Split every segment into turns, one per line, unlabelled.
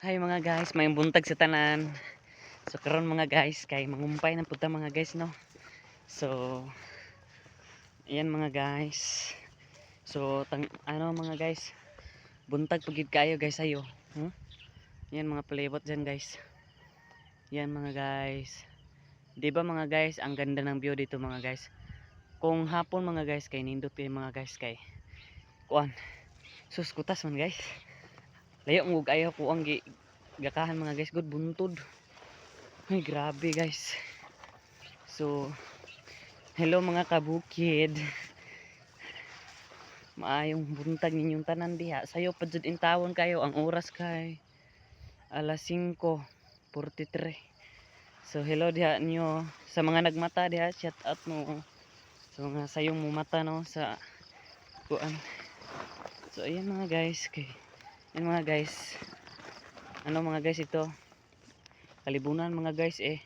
Hi mga guys, may buntag sa tanan. So karon mga guys, kay mangumpay ng puta mga guys no. So ayan mga guys. So mga guys, buntag pagid kayo guys ayo. Yan mga palibot diyan guys. Yan mga guys. 'Di ba mga guys, ang ganda ng view dito mga guys. Kung hapon mga guys kay nindot kay mga guys kay kuan. Sus kutas man guys. Layo mo kayo ko ang gakahan mga guys, good buntod. Ay grabe guys. So hello mga kabukid. Maayong buntag ninyong tanan diha. Sayo pa jud in tawon kayo, ang oras kay alas 5:43. So hello diha niyo sa mga nagmata diha, shout out mo sa mga sayong mo mata no sa kuan. So ayan mga guys, kay ayan mga guys. Ano mga guys ito? Kalibunan mga guys eh.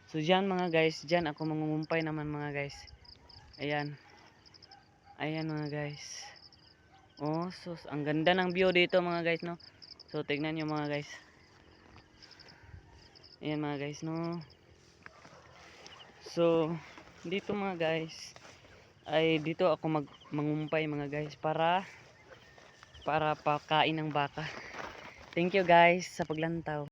So diyan mga guys, diyan ako mangungumpay naman mga guys. Ayan. Ayan mga guys. Oh, sus, ang ganda ng view dito mga guys no. So tignan niyo mga guys. Ayan mga guys no. So dito mga guys ay dito ako mangumpay mga guys para pakain ng baka. Thank you guys sa paglantaw.